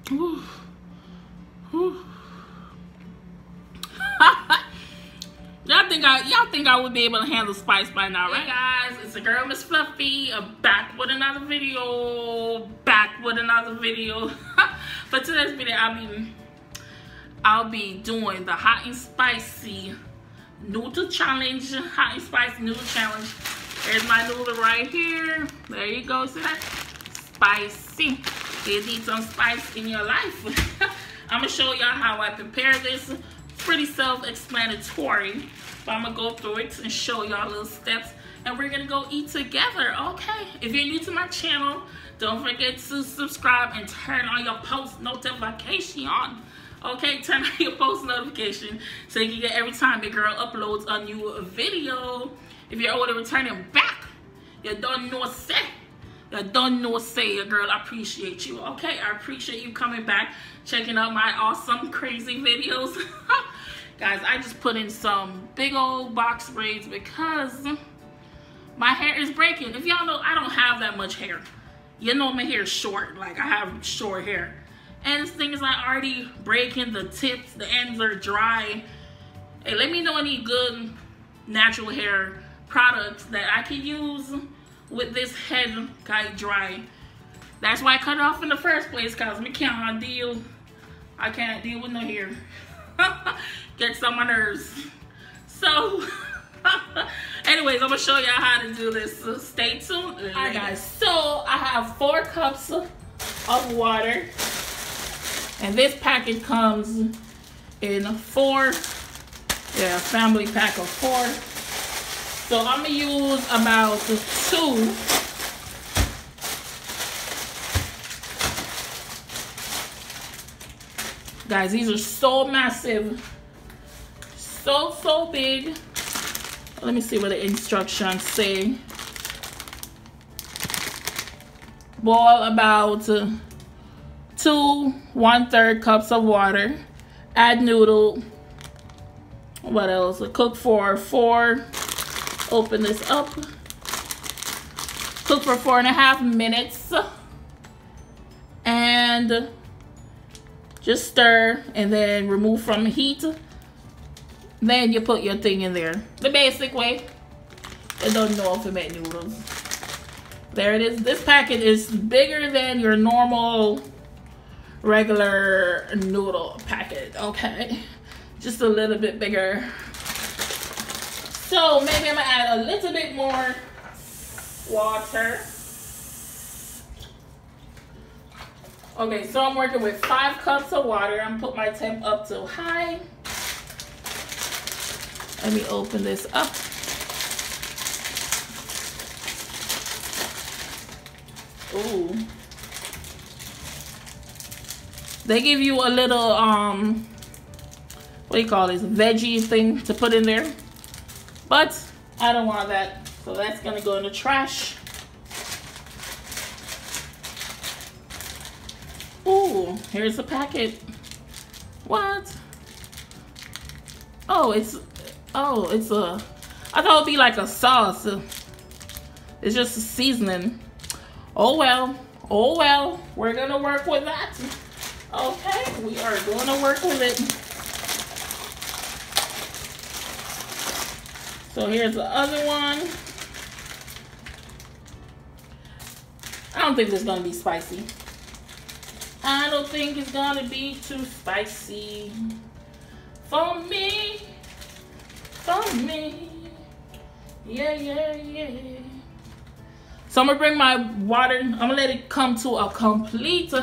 Whew. Whew. Y'all think I would be able to handle spice by now, right? Hey guys, it's the girl Miss Fluffy, back with another video. For today's video, I'll be doing the hot and spicy noodle challenge. Hot and spicy noodle challenge. There's my noodle right here. There you go. See that? Spicy. You need some spice in your life. I'm gonna show y'all how I prepare this. It's pretty self-explanatory, but I'm gonna go through it and show y'all little steps, and we're gonna go eat together. Okay, if you're new to my channel, don't forget to subscribe and turn on your post notification on. Okay, turn on your post notification so you can get every time your girl uploads a new video. If you're already returning back, you don't know say. Your girl, I appreciate you. Okay, I appreciate you coming back, checking out my awesome, crazy videos. Guys, I just put in some big old box braids because my hair is breaking. If y'all know, I don't have that much hair. You know my hair is short, like I have short hair. And this thing is like already breaking, the tips, the ends are dry. Hey, let me know any good natural hair products that I can use with this head kind of dry. That's why I cut it off in the first place, cause I can't deal with no hair. Gets on my nerves. So anyways, I'm gonna show y'all how to do this, so stay tuned. Alright guys, so I have 4 cups of water, and this package comes in 4, family pack of 4. So I'm gonna use about 2. Guys, these are so massive, so big. Let me see what the instructions say. Boil about 2 1/3 cups of water. Add noodle. What else? Cook for 4. Open this up. Cook for 4.5 minutes. And just stir and then remove from heat. Then you put your thing in there. The basic way. I don't know if I make noodles. There it is. This packet is bigger than your normal regular noodle packet. Okay. Just a little bit bigger. So maybe I'm gonna add a little bit more water. Okay, so I'm working with 5 cups of water. I'm gonna put my temp up to high. Let me open this up. Ooh. They give you a little what do you call this, veggie thing to put in there. But I don't want that, so that's gonna go in the trash. Ooh, here's the packet. What? Oh, it's a, I thought it'd be like a sauce. It's just a seasoning. Oh well, we're gonna work with that. Okay, we are gonna work with it. So here's the other one. I don't think this is gonna be spicy. I don't think it's gonna be too spicy for me. Yeah. So I'm gonna bring my water. I'm gonna let it come to a complete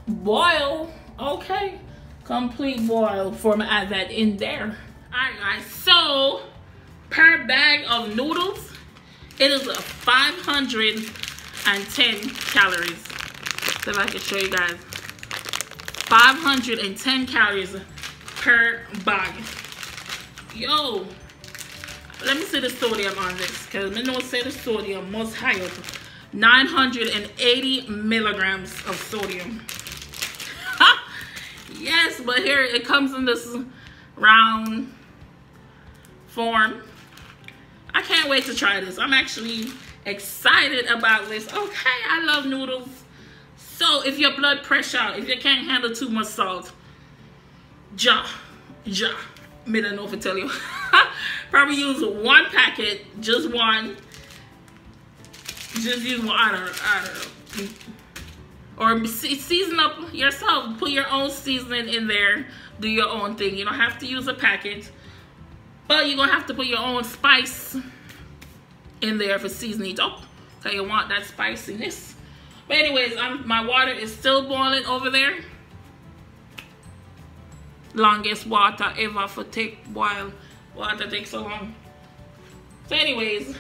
boil. Okay, complete boil before I add that in there. Alright guys, so per bag of noodles, it is 510 calories. So if I can show you guys, 510 calories per bag. Yo, let me see the sodium on this, because I know it said the sodium most high up. 980 milligrams of sodium. Yes, but here it comes in this round form. I can't wait to try this. I'm actually excited about this. Okay, I love noodles So if your blood pressure, if you can't handle too much salt, me don't know if I tell you. Probably use one packet, just one. Just use one, I don't know. Or season up yourself. Put your own seasoning in there. Do your own thing. You don't have to use a packet. But you're going to have to put your own spice in there for seasoning it up. So you want that spiciness. But anyways, my water is still boiling over there. Longest water ever for take while water takes so long. So anyways,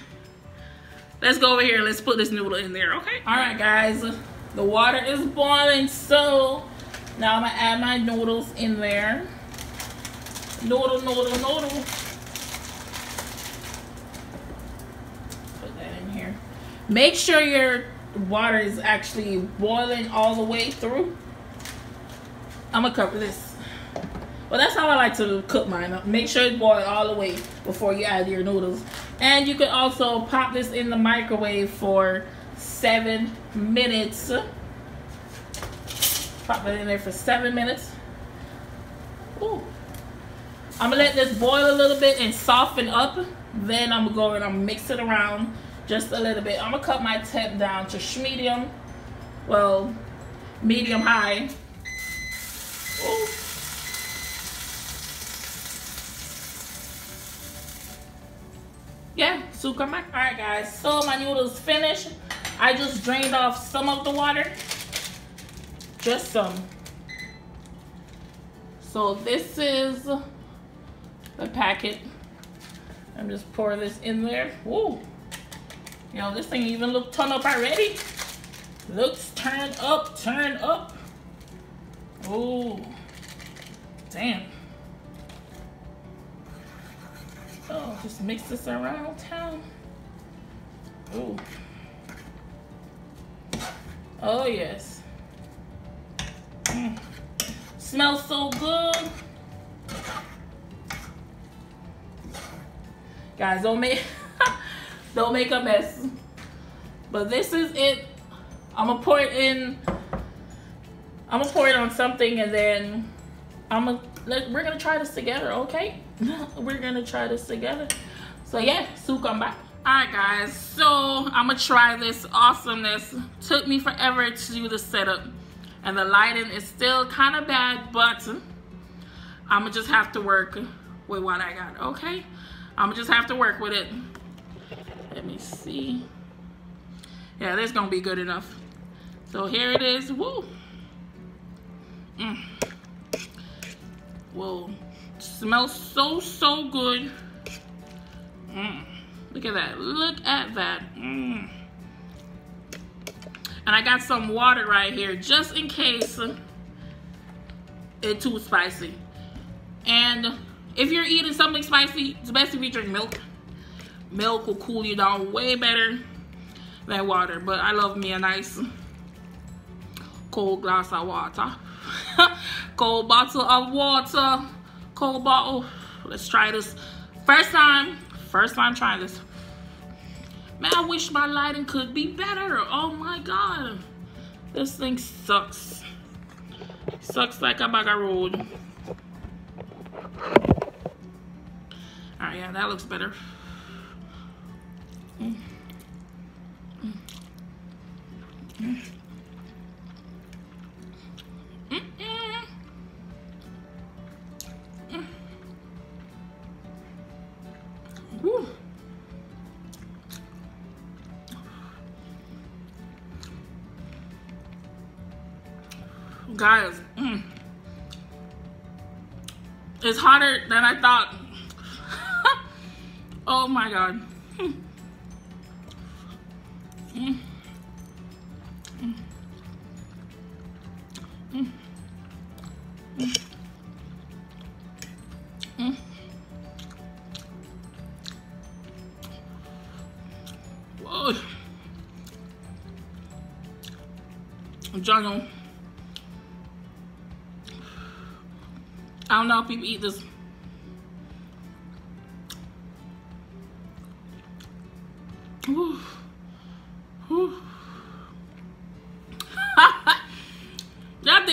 let's go over here. Let's put this noodle in there, okay? All right, guys. The water is boiling, so now I'm gonna add my noodles in there. Noodle. Put that in here. Make sure your water is actually boiling all the way through. I'm gonna cover this. Well, that's how I like to cook mine. Make sure it boils all the way before you add your noodles. And you can also pop this in the microwave for 7 minutes. Pop it in there for 7 minutes. Ooh. I'm gonna let this boil a little bit and soften up. Then I'm gonna go and I'm gonna mix it around just a little bit. I'm gonna cut my temp down to medium. Well, medium high. Ooh. Yeah, sukamak. Alright guys, so my noodles finished. I just drained off some of the water. Just some. So this is the packet. I'm just pour this in there. Woo. You know, this thing even look turned up already. Looks turned up, Oh, damn. Oh, just mix this around town. Ooh. Oh, yes. Smells so good. Guys, don't make a mess. But this is it. I'm gonna pour it in. I'm gonna pour it on something, and then we're gonna try this together, okay? We're gonna try this together. So yeah, come back. Alright guys, so I'm gonna try this awesomeness. Took me forever to do the setup, and the lighting is still kind of bad, but I'm gonna just have to work with what I got, okay? I'm gonna just have to work with it. Let me see. Yeah, that's gonna be good enough. So here it is. Woo. Whoa. Smells so good. Look at that. Look at that. And I got some water right here just in case it's too spicy. And if you're eating something spicy, it's best if you drink milk. Milk will cool you down way better than water. But I love me a nice cold glass of water. Cold bottle of water. Cold bottle. Let's try this. First time trying this. Man, I wish my lighting could be better. Oh my god. This thing sucks. Sucks like a bag of road. Alright, yeah, that looks better. Woo. Guys, it's hotter than I thought. Oh my god. Whoa. Jungle. I don't know if people eat this. Whew. Whew.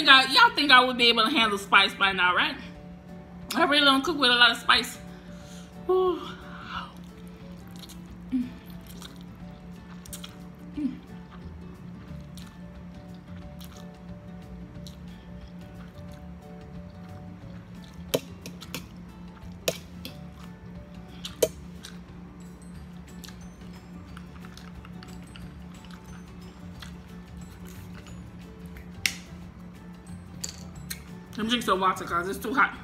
y'all think I would be able to handle spice by now, right? I really don't cook with a lot of spice. Ooh. Let me drink some water because it's too hot.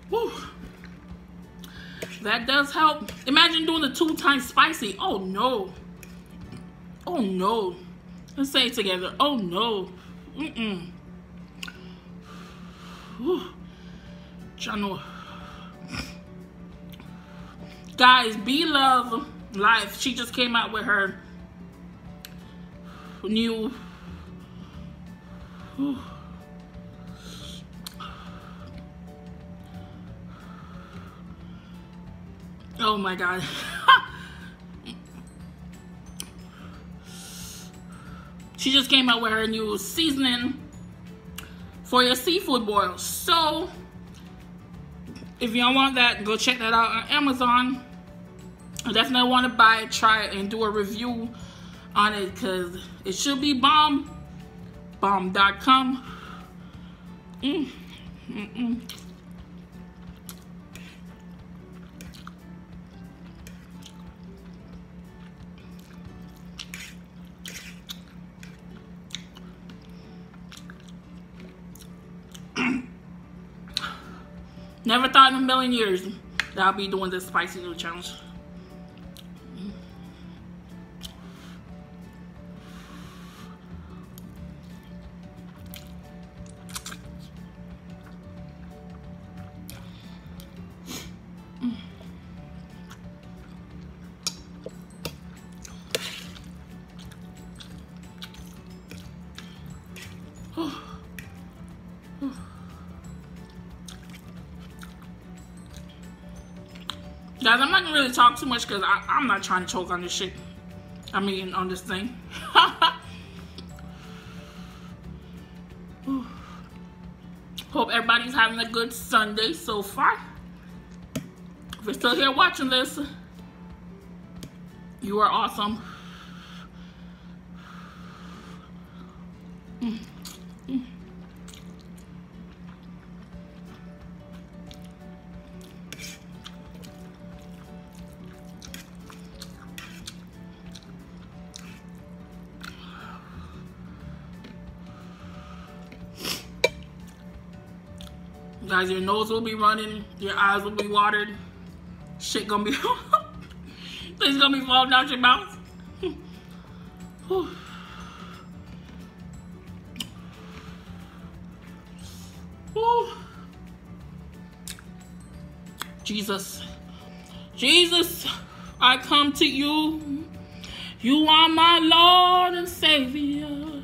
Whew. That does help. Imagine doing the 2 times spicy. Oh no. Oh no. Let's say it together. Oh no. Mm-mm. Whew. Channel. Guys, B-Love Live. She just came out with her new. Oh my god. She just came out with her new seasoning for your seafood boils. So if y'all want that, go check that out on Amazon. I definitely want to buy it, try it, and do a review on it because it should be bomb. Bomb.com. Never thought in a million years that I'll be doing this spicy noodle challenge. Guys, I'm not gonna really talk too much because I'm not trying to choke on this shit. I mean, on this thing. Hope everybody's having a good Sunday so far. If you're still here watching this, you are awesome. Guys, your nose will be running, your eyes will be watered, shit gonna be things gonna be falling out your mouth. Jesus, Jesus, I come to you. You are my Lord and Savior.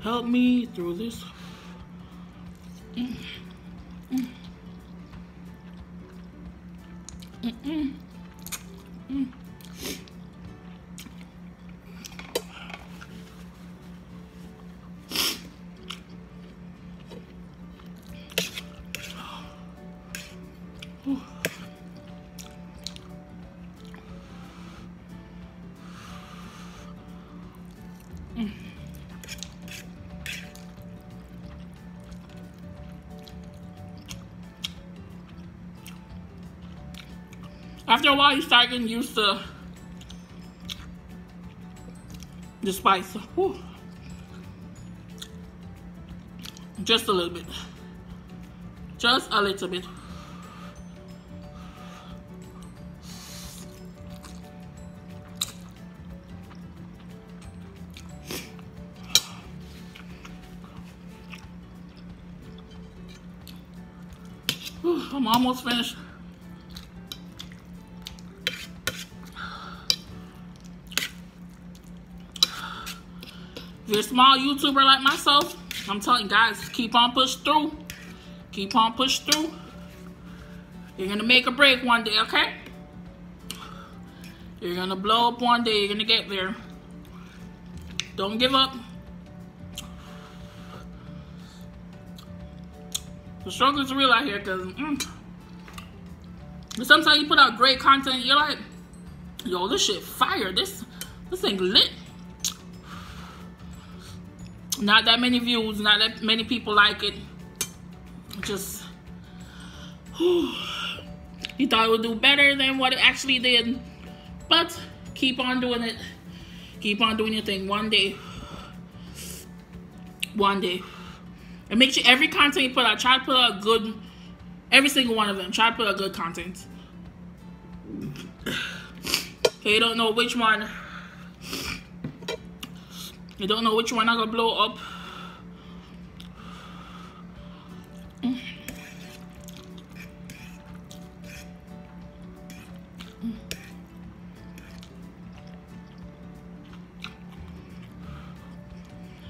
Help me through this. After a while, you start getting used to the spice. Whew. Just a little bit. Just a little bit. Whew, I'm almost finished. If you're a small YouTuber like myself, I'm telling you guys, keep on pushing through. Keep on push through. You're gonna make a break one day, okay? You're gonna blow up one day. You're gonna get there. Don't give up. The struggle is real out here, because sometimes you put out great content, you're like, yo, this shit fire. This thing lit. Not that many views, not that many people like it. Just, you thought it would do better than what it actually did. But keep on doing it. Keep on doing your thing. One day. And make sure every content you put out, try to put out good, every single one of them. Try to put out good content. Okay, you don't know which one. You don't know which one I'm gonna blow up.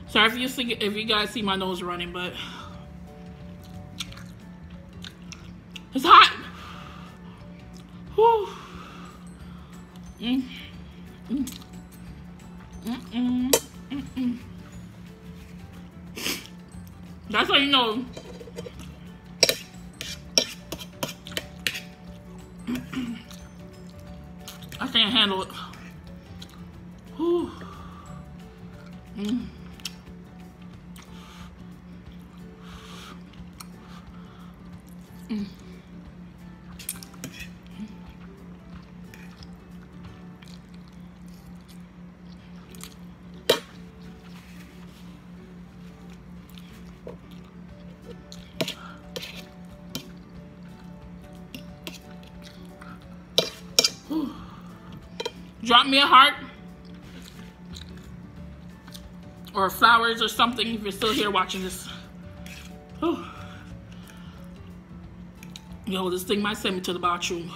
Sorry if you guys see my nose running, but it's hot. Whew. That's how you know. I can't handle it. Whew. Drop me a heart or flowers or something if you're still here watching this. Whew. Yo, this thing might send me to the bathroom.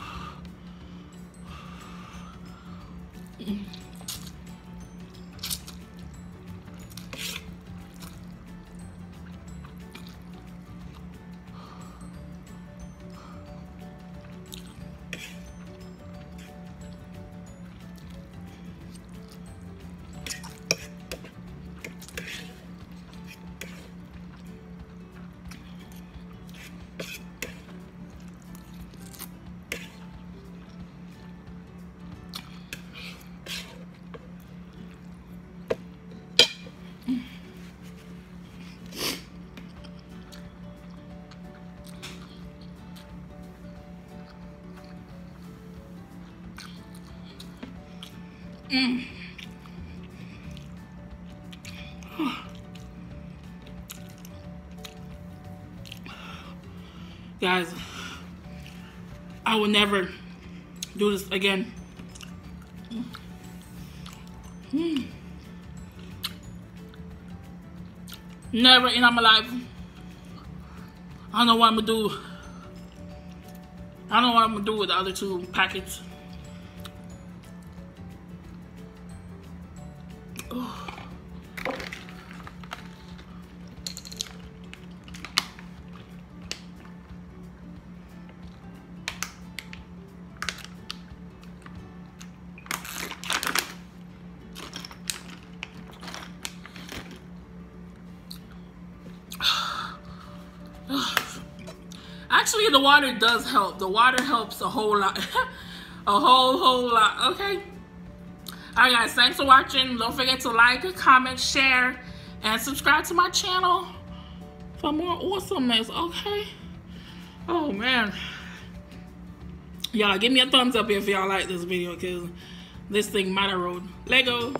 Guys, I will never do this again. Never in my life. I don't know what I'm gonna do. I don't know what I'm gonna do with the other two packets. Actually, the water does help. The water helps a whole lot. A whole lot. Okay? Alright guys, thanks for watching. Don't forget to like, comment, share, and subscribe to my channel for more awesomeness. Okay? Oh man. Y'all, give me a thumbs up if y'all like this video, because this thing matter road. Lego.